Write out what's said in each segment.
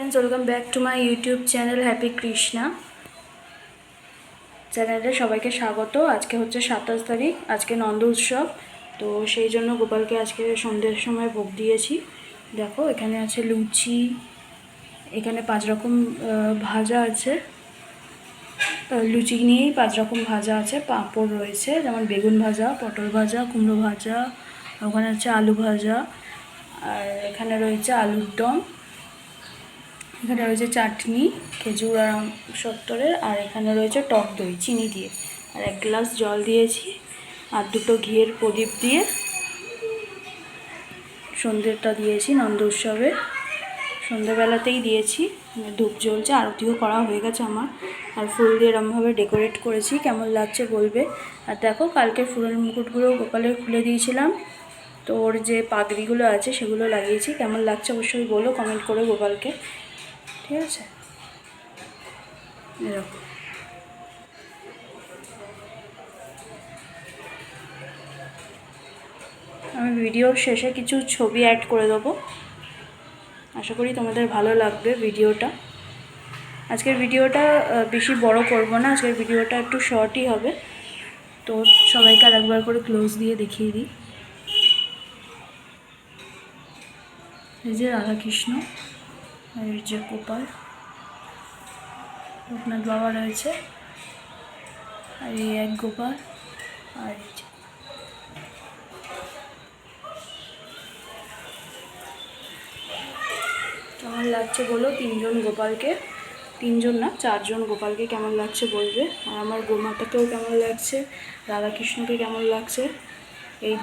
Friends welcome back to my YouTube channel happy Krishna চ্যানেলে সবাইকে স্বাগত। আজকে হচ্ছে 27 তারিখ, আজকে নন্দ উৎসব। তো সেই জন্য গোপালকে আজকে সন্ধ্যের সময় ভোগ দিয়েছি। দেখো এখানে আছে লুচি, এখানে 5 রকম ভাজা আছে, লুচি নিয়েই 5 রকম ভাজা আছে, পাঁপড় রয়েছে যেমন বেগুন ভাজা, পটল ভাজা, কুমড়ো ভাজা, ওখানে আছে আলু ভাজা, আর এখানে রয়েছে আলুর দম, এখানে রয়েছে চাটনি খেজুর আর সত্তরের, আর এখানে রয়েছে টক দই চিনি দিয়ে, আর 1 গ্লাস জল দিয়েছি, আর 2টো ঘিয়ের প্রদীপ দিয়ে সন্ধ্যেটা দিয়েছি। নন্দ উৎসবে সন্ধ্যেবেলাতেই দিয়েছি, ধূপ জ্বলছে, আরতিও করা হয়ে গেছে আমার, আর ফুল দিয়ে এরমভাবে ডেকোরেট করেছি। কেমন লাগছে বলবে। আর দেখো কালকে ফুলের মুকুটগুলো গোপালের খুলে দিয়েছিলাম, তো ওর যে পাগড়িগুলো আছে সেগুলো লাগিয়েছি। কেমন লাগছে অবশ্যই বলো কমেন্ট করে গোপালকে, ঠিক আছে। এরকম আমি ভিডিওর শেষে কিছু ছবি অ্যাড করে দেবো, আশা করি তোমাদের ভালো লাগবে ভিডিওটা। আজকের ভিডিওটা বেশি বড় করব না, আজকের ভিডিওটা একটু শর্টই হবে। তো সবাইকে আরেকবার করে ক্লোজ দিয়ে দেখিয়ে দিই। এই যে রাধাকৃষ্ণ, আর এই যে গোপাল, লোকনাথ বাবা রয়েছে, আর এই এক গোপাল, আর এই যে কেমন লাগছে বলো। 3জন গোপালকে, 3জন না 4জন গোপালকে কেমন লাগছে বলবে। আর আমার গোমাতাকেও কেমন লাগছে, রাধাকৃষ্ণকে কেমন লাগছে এই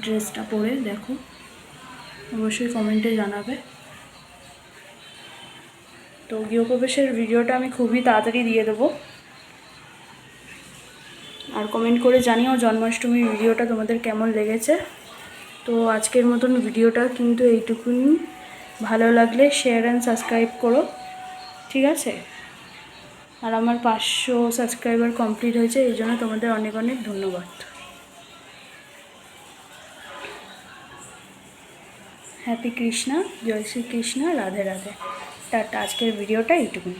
ড্রেসটা পরে দেখো, অবশ্যই কমেন্টে জানাবে। তো গৃহপ্রবেশের ভিডিওটা আমি খুবই তাড়াতাড়ি দিয়ে দেবো, আর কমেন্ট করে জানিও জন্মাষ্টমীর ভিডিওটা তোমাদের কেমন লেগেছে। তো আজকের মতন ভিডিওটা কিন্তু এইটুকুনি, ভালো লাগলে শেয়ার অ্যান্ড সাবস্ক্রাইব করো, ঠিক আছে। আর আমার 500 সাবস্ক্রাইবার কমপ্লিট হয়েছে, এই জন্য তোমাদের অনেক অনেক ধন্যবাদ। হ্যাপি কৃষ্ণা, জয় শ্রী কৃষ্ণ, রাধে রাধে, টাটা। আজকের ভিডিওটা এইটুকুনি।